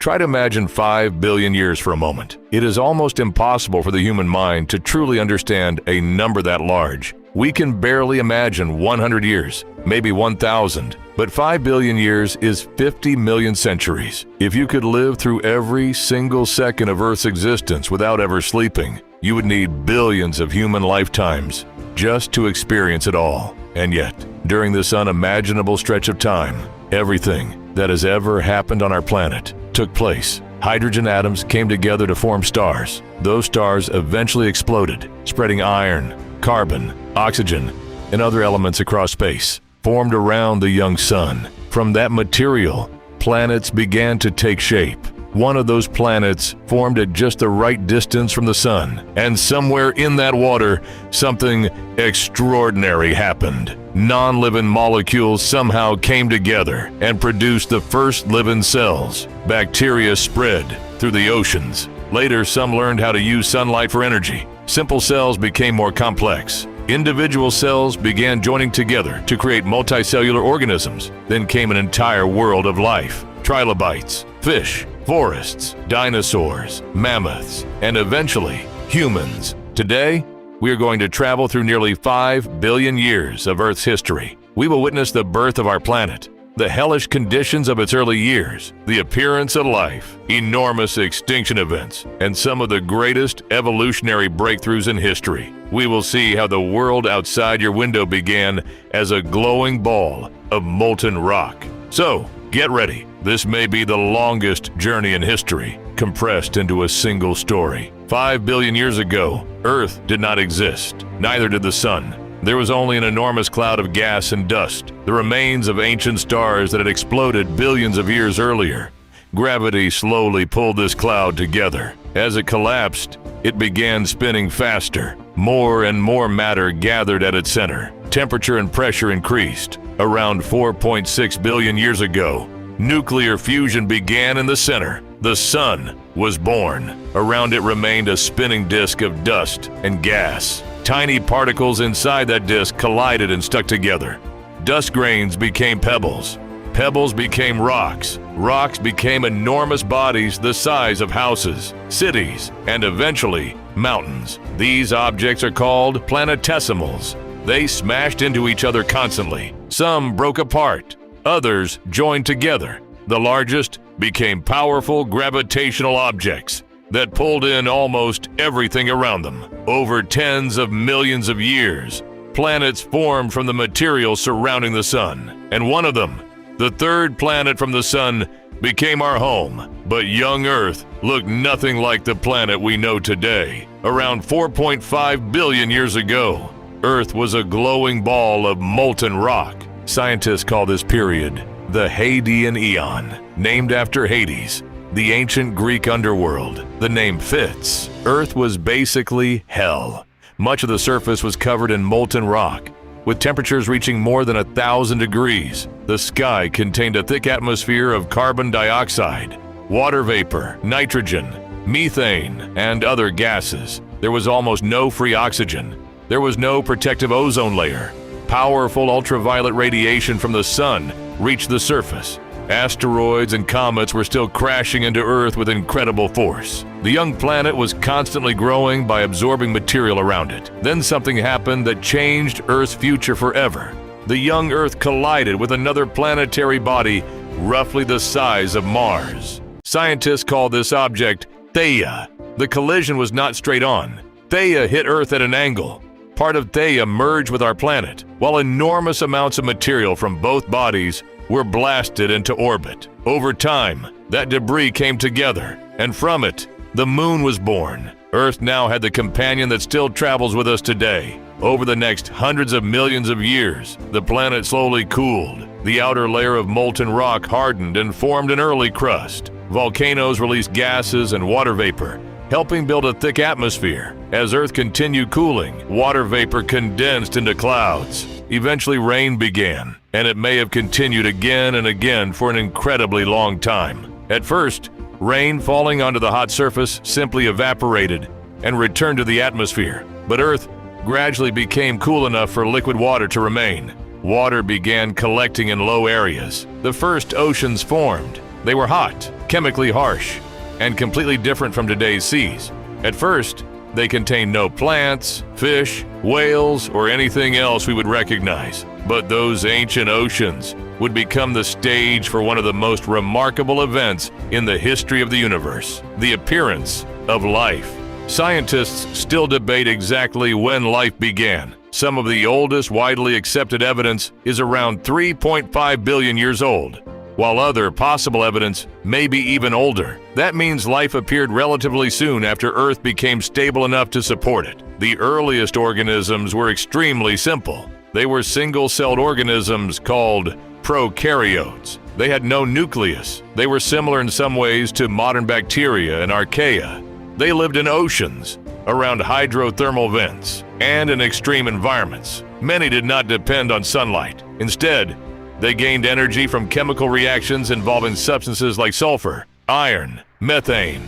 Try to imagine 5 billion years for a moment. It is almost impossible for the human mind to truly understand a number that large. We can barely imagine 100 years, maybe 1,000, but 5 billion years is 50 million centuries. If you could live through every single second of Earth's existence without ever sleeping, you would need billions of human lifetimes just to experience it all. And yet, during this unimaginable stretch of time, everything that has ever happened on our planet took place. Hydrogen atoms came together to form stars. Those stars eventually exploded, spreading iron, carbon, oxygen, and other elements across space, formed around the young sun. From that material, planets began to take shape. One of those planets formed at just the right distance from the sun, and somewhere in that water, something extraordinary happened. Non-living molecules somehow came together and produced the first living cells. Bacteria spread through the oceans. Later, some learned how to use sunlight for energy. Simple cells became more complex. Individual cells began joining together to create multicellular organisms. Then came an entire world of life. Trilobites, fish, forests, dinosaurs, mammoths, and eventually humans. Today, we are going to travel through nearly 5 billion years of Earth's history. We will witness the birth of our planet, the hellish conditions of its early years, the appearance of life, enormous extinction events, and some of the greatest evolutionary breakthroughs in history. We will see how the world outside your window began as a glowing ball of molten rock. So, get ready. This may be the longest journey in history, compressed into a single story. 5 billion years ago, Earth did not exist. Neither did the sun. There was only an enormous cloud of gas and dust, the remains of ancient stars that had exploded billions of years earlier. Gravity slowly pulled this cloud together. As it collapsed, it began spinning faster. More and more matter gathered at its center. Temperature and pressure increased. Around 4.6 billion years ago, nuclear fusion began in the center. The sun was born. Around it remained a spinning disk of dust and gas. Tiny particles inside that disk collided and stuck together. Dust grains became pebbles. Pebbles became rocks. Rocks became enormous bodies the size of houses, cities, and eventually mountains. These objects are called planetesimals. They smashed into each other constantly. Some broke apart. Others joined together. The largest became powerful gravitational objects that pulled in almost everything around them. Over tens of millions of years, planets formed from the material surrounding the sun. And one of them, the third planet from the sun, became our home. But young Earth looked nothing like the planet we know today. Around 4.5 billion years ago, Earth was a glowing ball of molten rock. Scientists call this period the Hadean Eon, named after Hades, the ancient Greek underworld. The name fits. Earth was basically hell. Much of the surface was covered in molten rock, with temperatures reaching more than 1,000 degrees. The sky contained a thick atmosphere of carbon dioxide, water vapor, nitrogen, methane, and other gases. There was almost no free oxygen. There was no protective ozone layer. Powerful ultraviolet radiation from the sun reached the surface. Asteroids and comets were still crashing into Earth with incredible force. The young planet was constantly growing by absorbing material around it. Then something happened that changed Earth's future forever. The young Earth collided with another planetary body roughly the size of Mars. Scientists call this object Theia. The collision was not straight on. Theia hit Earth at an angle. Part of Theia merged with our planet, while enormous amounts of material from both bodies were blasted into orbit. Over time, that debris came together, and from it, the moon was born. Earth now had the companion that still travels with us today. Over the next hundreds of millions of years, the planet slowly cooled. The outer layer of molten rock hardened and formed an early crust. Volcanoes released gases and water vapor, helping build a thick atmosphere. As Earth continued cooling, water vapor condensed into clouds. Eventually, rain began, and it may have continued again and again for an incredibly long time. At first, rain falling onto the hot surface simply evaporated and returned to the atmosphere. But Earth gradually became cool enough for liquid water to remain. Water began collecting in low areas. The first oceans formed. They were hot, chemically harsh, and completely different from today's seas. At first, they contained no plants, fish, whales, or anything else we would recognize. But those ancient oceans would become the stage for one of the most remarkable events in the history of the universe, the appearance of life. Scientists still debate exactly when life began. Some of the oldest widely accepted evidence is around 3.5 billion years old, while other possible evidence may be even older. That means life appeared relatively soon after Earth became stable enough to support it. The earliest organisms were extremely simple. They were single-celled organisms called prokaryotes. They had no nucleus. They were similar in some ways to modern bacteria and archaea. They lived in oceans, around hydrothermal vents, and in extreme environments. Many did not depend on sunlight. Instead, they gained energy from chemical reactions involving substances like sulfur, iron, methane,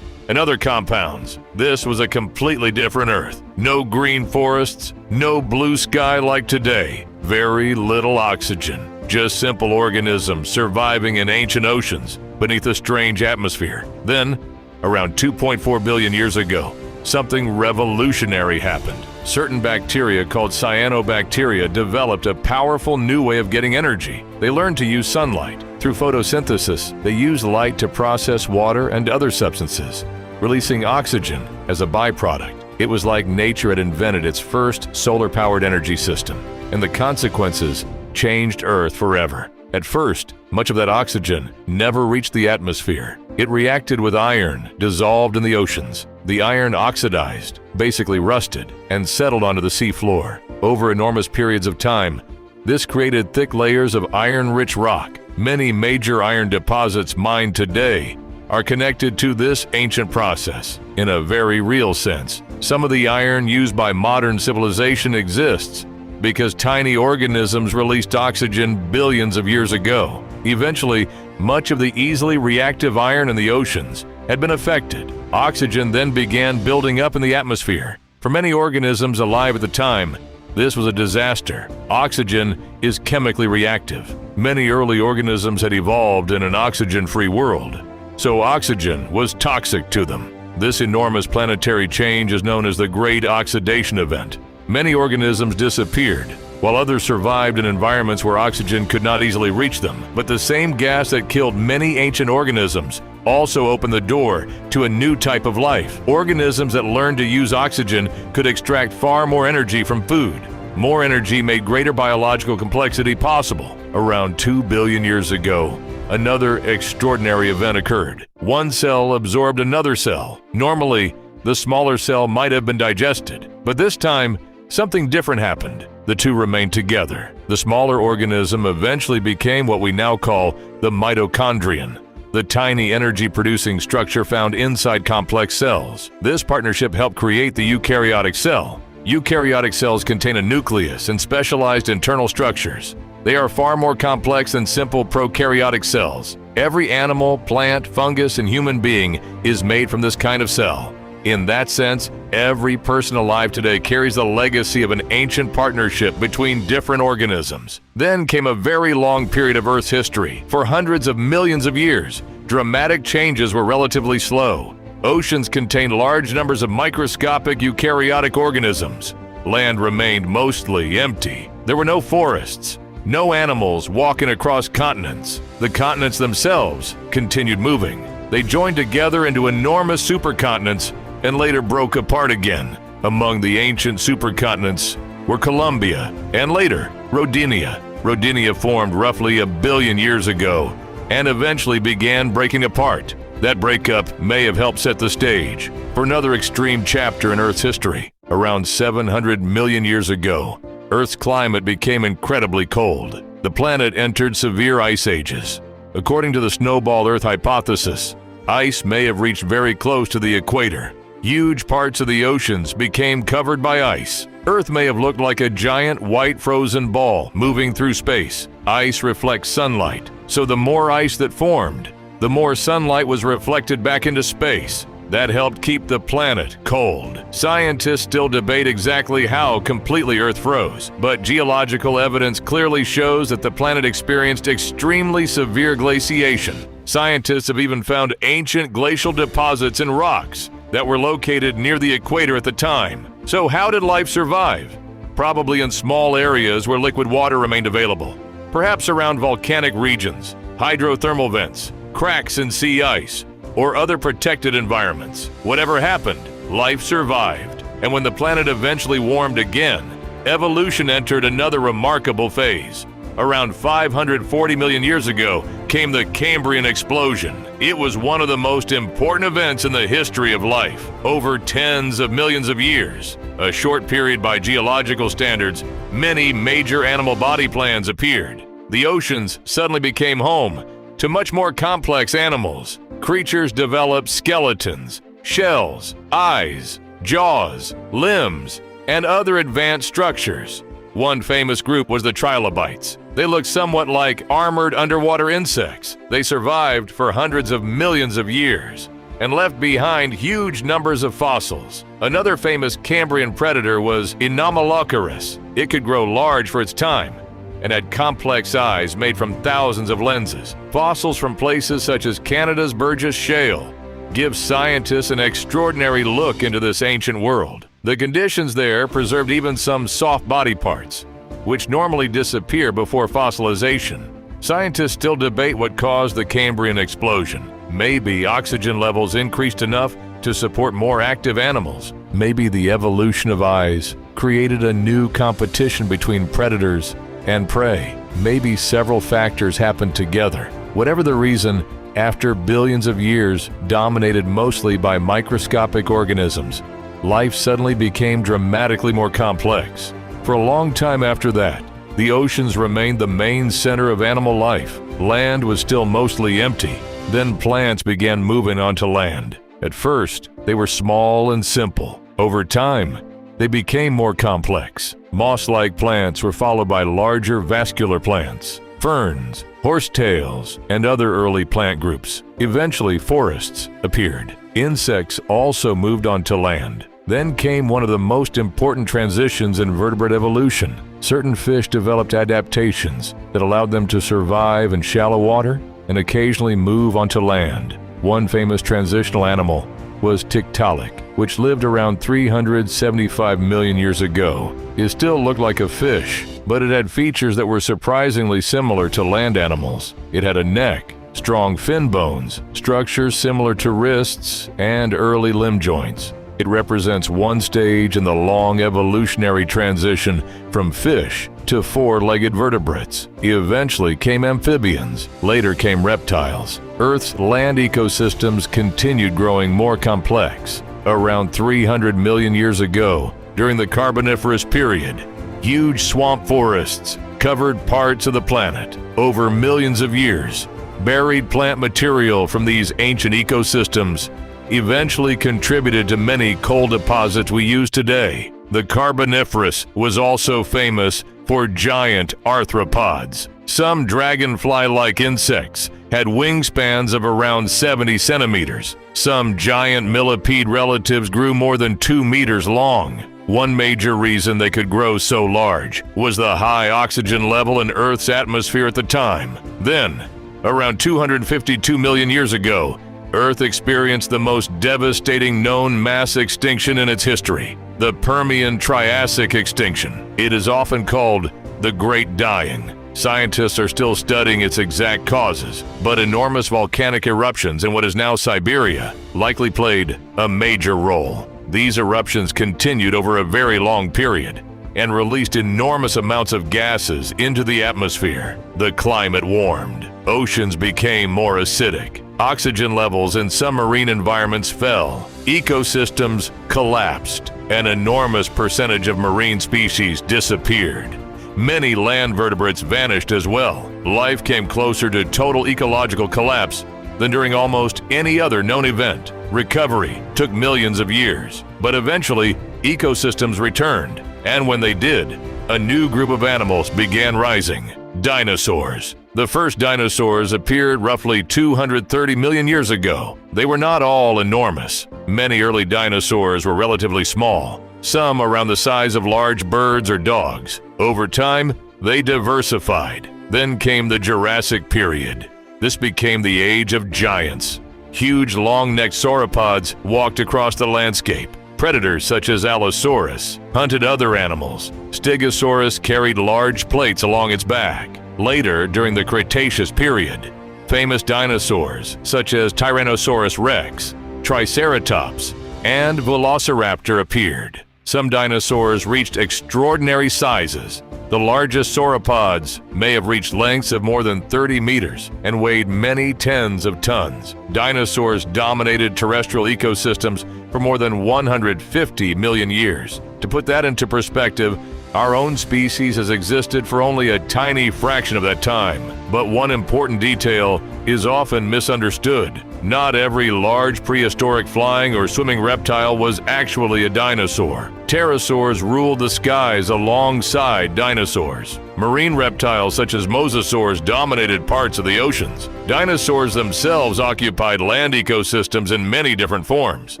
and other compounds. This was a completely different Earth. No green forests, no blue sky like today. Very little oxygen. Just simple organisms surviving in ancient oceans beneath a strange atmosphere. Then, around 2.4 billion years ago, something revolutionary happened. Certain bacteria called cyanobacteria developed a powerful new way of getting energy. They learned to use sunlight. Through photosynthesis, they used light to process water and other substances, releasing oxygen as a byproduct. It was like nature had invented its first solar-powered energy system, and the consequences changed Earth forever. At first, much of that oxygen never reached the atmosphere. It reacted with iron dissolved in the oceans. The iron oxidized, basically rusted, and settled onto the sea floor. Over enormous periods of time, this created thick layers of iron-rich rock. Many major iron deposits mined today are connected to this ancient process. In a very real sense, some of the iron used by modern civilization exists because tiny organisms released oxygen billions of years ago. Eventually, much of the easily reactive iron in the oceans had been affected. Oxygen then began building up in the atmosphere. For many organisms alive at the time, this was a disaster. Oxygen is chemically reactive. Many early organisms had evolved in an oxygen-free world, so oxygen was toxic to them. This enormous planetary change is known as the Great Oxidation Event. Many organisms disappeared, while others survived in environments where oxygen could not easily reach them. But the same gas that killed many ancient organisms also opened the door to a new type of life. Organisms that learned to use oxygen could extract far more energy from food. More energy made greater biological complexity possible. Around 2 billion years ago, another extraordinary event occurred. One cell absorbed another cell. Normally, the smaller cell might have been digested, but this time, something different happened. The two remained together. The smaller organism eventually became what we now call the mitochondrion, the tiny energy-producing structure found inside complex cells. This partnership helped create the eukaryotic cell. Eukaryotic cells contain a nucleus and specialized internal structures. They are far more complex than simple prokaryotic cells. Every animal, plant, fungus, and human being is made from this kind of cell. In that sense, every person alive today carries the legacy of an ancient partnership between different organisms. Then came a very long period of Earth's history. For hundreds of millions of years, dramatic changes were relatively slow. Oceans contained large numbers of microscopic eukaryotic organisms. Land remained mostly empty. There were no forests, no animals walking across continents. The continents themselves continued moving. They joined together into enormous supercontinents and later broke apart again. Among the ancient supercontinents were Columbia and later Rodinia. Rodinia formed roughly 1 billion years ago and eventually began breaking apart. That breakup may have helped set the stage for another extreme chapter in Earth's history. Around 700 million years ago, Earth's climate became incredibly cold. The planet entered severe ice ages. According to the Snowball Earth hypothesis, ice may have reached very close to the equator. Huge parts of the oceans became covered by ice. Earth may have looked like a giant white frozen ball moving through space. Ice reflects sunlight, so the more ice that formed, the more sunlight was reflected back into space. that helped keep the planet cold. Scientists still debate exactly how completely Earth froze, but geological evidence clearly shows that the planet experienced extremely severe glaciation. Scientists have even found ancient glacial deposits in rocks that were located near the equator at the time. So how did life survive? Probably in small areas where liquid water remained available, perhaps around volcanic regions, hydrothermal vents, cracks in sea ice, or other protected environments. Whatever happened, life survived. And when the planet eventually warmed again, evolution entered another remarkable phase. Around 540 million years ago came the Cambrian Explosion. It was one of the most important events in the history of life. Over tens of millions of years, a short period by geological standards, many major animal body plans appeared. The oceans suddenly became home to much more complex animals. Creatures developed skeletons, shells, eyes, jaws, limbs, and other advanced structures. One famous group was the trilobites. They looked somewhat like armored underwater insects. They survived for hundreds of millions of years and left behind huge numbers of fossils. Another famous Cambrian predator was Anomalocaris. It could grow large for its time and had complex eyes made from thousands of lenses. Fossils from places such as Canada's Burgess Shale give scientists an extraordinary look into this ancient world. The conditions there preserved even some soft body parts, which normally disappear before fossilization. Scientists still debate what caused the Cambrian explosion. Maybe oxygen levels increased enough to support more active animals. Maybe the evolution of eyes created a new competition between predators and prey. Maybe several factors happened together. Whatever the reason, after billions of years dominated mostly by microscopic organisms, life suddenly became dramatically more complex. For a long time after that, the oceans remained the main center of animal life. Land was still mostly empty. Then plants began moving onto land. At first, they were small and simple. Over time, they became more complex. Moss-like plants were followed by larger vascular plants, ferns, horsetails, and other early plant groups. Eventually, forests appeared. Insects also moved onto land. Then came one of the most important transitions in vertebrate evolution. Certain fish developed adaptations that allowed them to survive in shallow water and occasionally move onto land. One famous transitional animal was Tiktaalik, which lived around 375 million years ago. It still looked like a fish, but it had features that were surprisingly similar to land animals. It had a neck, strong fin bones, structures similar to wrists, and early limb joints. It represents one stage in the long evolutionary transition from fish to four-legged vertebrates. Eventually came amphibians, later came reptiles. Earth's land ecosystems continued growing more complex. Around 300 million years ago, during the Carboniferous period, huge swamp forests covered parts of the planet. Over millions of years, buried plant material from these ancient ecosystems eventually contributed to many coal deposits we use today. The Carboniferous was also famous for giant arthropods. Some dragonfly-like insects had wingspans of around 70 centimeters. Some giant millipede relatives grew more than 2 meters long. One major reason they could grow so large was the high oxygen level in Earth's atmosphere at the time. Then, around 252 million years ago, Earth experienced the most devastating known mass extinction in its history, the Permian-Triassic extinction. It is often called the Great Dying. Scientists are still studying its exact causes, but enormous volcanic eruptions in what is now Siberia likely played a major role. These eruptions continued over a very long period and released enormous amounts of gases into the atmosphere. The climate warmed. Oceans became more acidic. Oxygen levels in some marine environments fell. Ecosystems collapsed. An enormous percentage of marine species disappeared. Many land vertebrates vanished as well. Life came closer to total ecological collapse than during almost any other known event. Recovery took millions of years, but eventually ecosystems returned. And when they did, a new group of animals began rising: dinosaurs. The first dinosaurs appeared roughly 230 million years ago. They were not all enormous. Many early dinosaurs were relatively small, some around the size of large birds or dogs. Over time, they diversified. Then came the Jurassic period. This became the age of giants. Huge long-necked sauropods walked across the landscape. Predators such as Allosaurus hunted other animals. Stegosaurus carried large plates along its back. Later, during the Cretaceous period, famous dinosaurs such as Tyrannosaurus rex, Triceratops, and Velociraptor appeared. Some dinosaurs reached extraordinary sizes. The largest sauropods may have reached lengths of more than 30 meters and weighed many tens of tons. Dinosaurs dominated terrestrial ecosystems for more than 150 million years. To put that into perspective, our own species has existed for only a tiny fraction of that time. But one important detail is often misunderstood. Not every large prehistoric flying or swimming reptile was actually a dinosaur. Pterosaurs ruled the skies alongside dinosaurs. Marine reptiles such as mosasaurs dominated parts of the oceans. Dinosaurs themselves occupied land ecosystems in many different forms.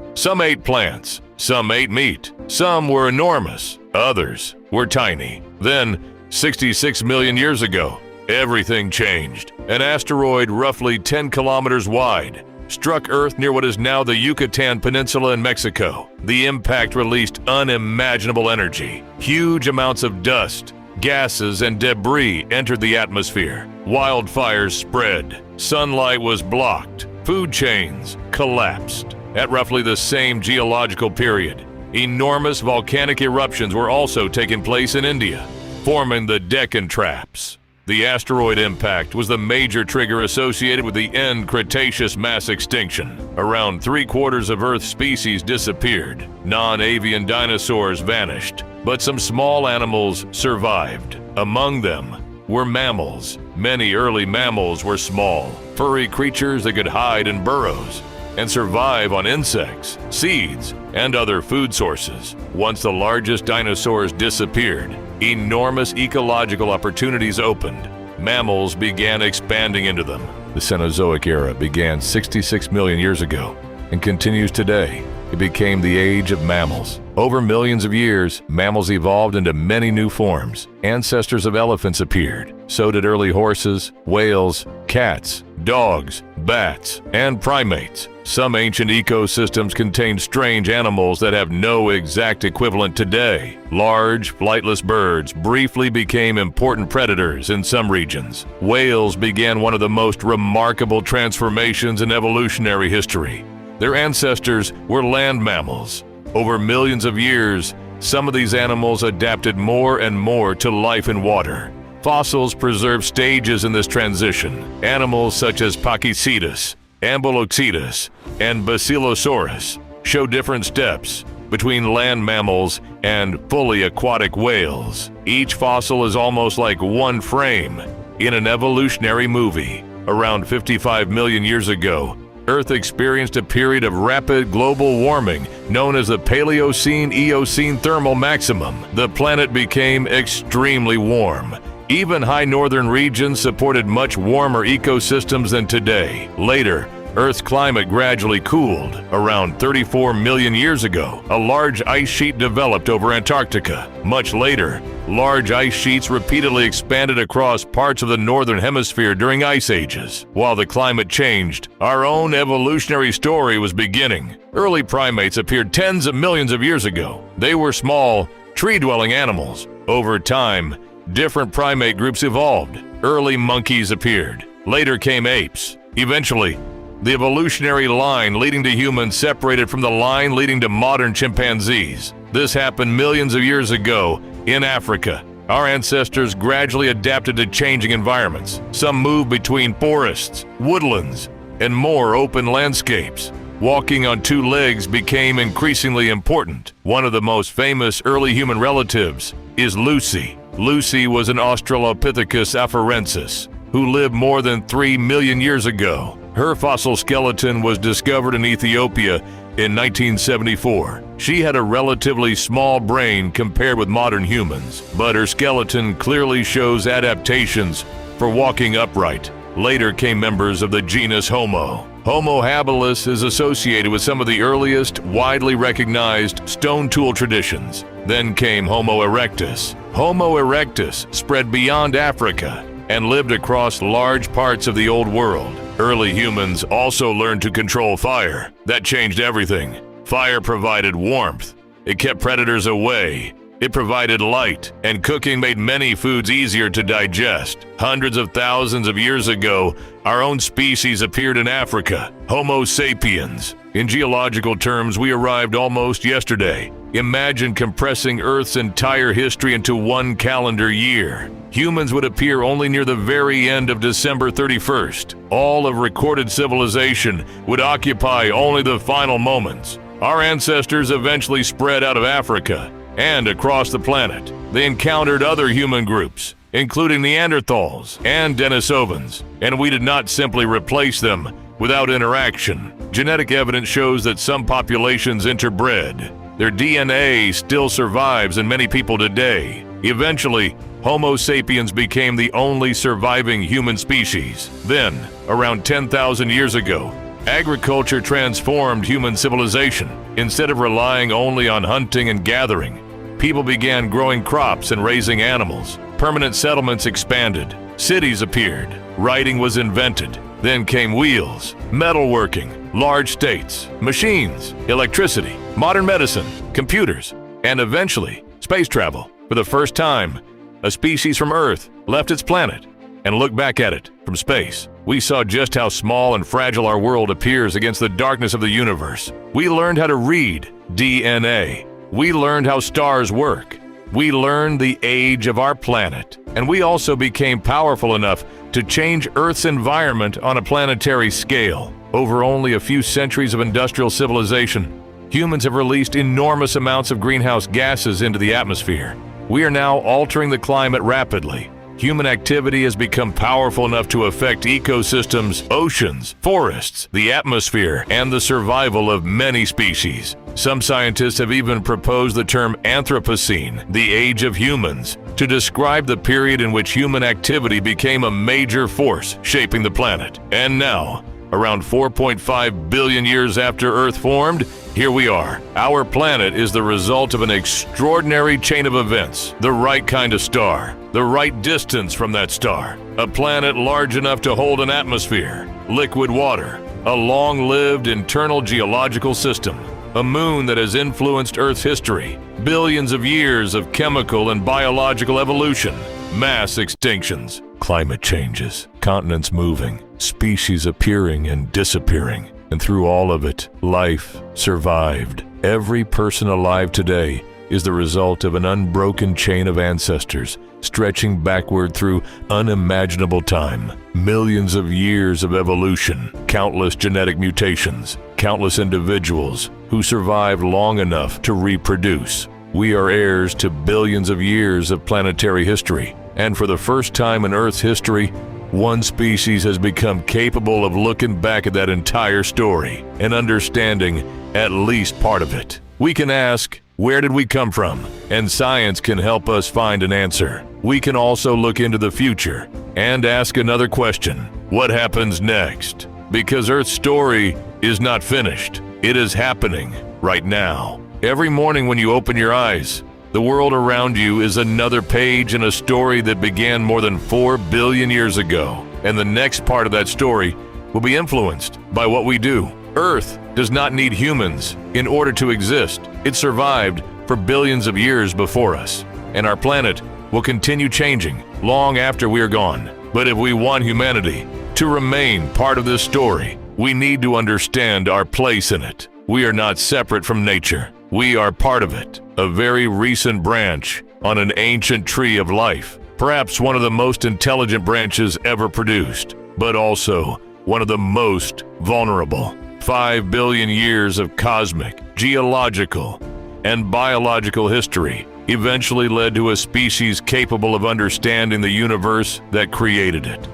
Some ate plants, some ate meat, some were enormous, others were tiny. Then, 66 million years ago, everything changed. An asteroid roughly 10 kilometers wide struck Earth near what is now the Yucatan Peninsula in Mexico. The impact released unimaginable energy. Huge amounts of dust, gases, and debris entered the atmosphere. Wildfires spread. Sunlight was blocked. Food chains collapsed. At roughly the same geological period, enormous volcanic eruptions were also taking place in India, forming the Deccan Traps. The asteroid impact was the major trigger associated with the end Cretaceous mass extinction. Around 3/4 of Earth's species disappeared. Non-avian dinosaurs vanished, but some small animals survived. Among them were mammals. Many early mammals were small, furry creatures that could hide in burrows and survive on insects, seeds, and other food sources. Once the largest dinosaurs disappeared, enormous ecological opportunities opened. Mammals began expanding into them. The Cenozoic era began 66 million years ago and continues today. It became the age of mammals. Over millions of years, mammals evolved into many new forms. Ancestors of elephants appeared. So did early horses, whales, cats, dogs, bats, and primates. Some ancient ecosystems contain strange animals that have no exact equivalent today. Large, flightless birds briefly became important predators in some regions. Whales began one of the most remarkable transformations in evolutionary history. Their ancestors were land mammals. Over millions of years, some of these animals adapted more and more to life in water. Fossils preserve stages in this transition. Animals such as Pachycetus, Ambulocetus, and Basilosaurus show different steps between land mammals and fully aquatic whales. Each fossil is almost like one frame in an evolutionary movie. Around 55 million years ago, Earth experienced a period of rapid global warming known as the Paleocene-Eocene thermal maximum. The planet became extremely warm. Even high northern regions supported much warmer ecosystems than today. Later, Earth's climate gradually cooled. Around 34 million years ago, a large ice sheet developed over Antarctica. Much later, large ice sheets repeatedly expanded across parts of the northern hemisphere during ice ages. While the climate changed, our own evolutionary story was beginning. Early primates appeared tens of millions of years ago. They were small, tree-dwelling animals. Over time, different primate groups evolved. Early monkeys appeared. Later came apes. Eventually, the evolutionary line leading to humans separated from the line leading to modern chimpanzees. This happened millions of years ago in Africa. Our ancestors gradually adapted to changing environments. Some moved between forests, woodlands, and more open landscapes. Walking on two legs became increasingly important. One of the most famous early human relatives is Lucy. Lucy was an Australopithecus afarensis who lived more than 3 million years ago. Her fossil skeleton was discovered in Ethiopia in 1974. She had a relatively small brain compared with modern humans, but her skeleton clearly shows adaptations for walking upright. Later came members of the genus Homo. Homo habilis is associated with some of the earliest widely recognized stone tool traditions. Then came Homo erectus. Homo erectus spread beyond Africa and lived across large parts of the Old World. Early humans also learned to control fire. That changed everything. Fire provided warmth. It kept predators away. It provided light, and cooking made many foods easier to digest. Hundreds of thousands of years ago, our own species appeared in Africa, Homo sapiens. In geological terms, we arrived almost yesterday. Imagine compressing Earth's entire history into one calendar year. Humans would appear only near the very end of December 31st. All of recorded civilization would occupy only the final moments. Our ancestors eventually spread out of Africa and across the planet. They encountered other human groups, including Neanderthals and Denisovans, and we did not simply replace them without interaction. Genetic evidence shows that some populations interbred. Their DNA still survives in many people today. Eventually, Homo sapiens became the only surviving human species. Then, around 10,000 years ago, agriculture transformed human civilization. Instead of relying only on hunting and gathering, people began growing crops and raising animals. Permanent settlements expanded. Cities appeared. Writing was invented. Then came wheels, metalworking, large states, machines, electricity, modern medicine, computers, and eventually space travel. For the first time, a species from Earth left its planet and looked back at it from space. We saw just how small and fragile our world appears against the darkness of the universe. We learned how to read DNA. We learned how stars work. We learned the age of our planet. And we also became powerful enough to change Earth's environment on a planetary scale. Over only a few centuries of industrial civilization, humans have released enormous amounts of greenhouse gases into the atmosphere. We are now altering the climate rapidly. Human activity has become powerful enough to affect ecosystems, oceans, forests, the atmosphere, and the survival of many species. Some scientists have even proposed the term Anthropocene, the age of humans, to describe the period in which human activity became a major force shaping the planet. And now, around 4.5 billion years after Earth formed, here we are. Our planet is the result of an extraordinary chain of events. The right kind of star, the right distance from that star, a planet large enough to hold an atmosphere, liquid water, a long-lived internal geological system, a moon that has influenced Earth's history, billions of years of chemical and biological evolution, mass extinctions, climate changes, continents moving, species appearing and disappearing. And through all of it, life survived. Every person alive today is the result of an unbroken chain of ancestors stretching backward through unimaginable time. Millions of years of evolution, countless genetic mutations, countless individuals who survived long enough to reproduce. We are heirs to billions of years of planetary history. And for the first time in Earth's history, one species has become capable of looking back at that entire story and understanding at least part of it. We can ask, where did we come from? And science can help us find an answer. We can also look into the future and ask another question. What happens next? Because Earth's story is not finished. It is happening right now. Every morning when you open your eyes, the world around you is another page in a story that began more than 4 billion years ago. And the next part of that story will be influenced by what we do. Earth does not need humans in order to exist. It survived for billions of years before us. And our planet will continue changing long after we are gone. But if we want humanity to remain part of this story, we need to understand our place in it. We are not separate from nature. We are part of it, a very recent branch on an ancient tree of life, perhaps one of the most intelligent branches ever produced, but also one of the most vulnerable. 5 billion years of cosmic, geological, and biological history eventually led to a species capable of understanding the universe that created it.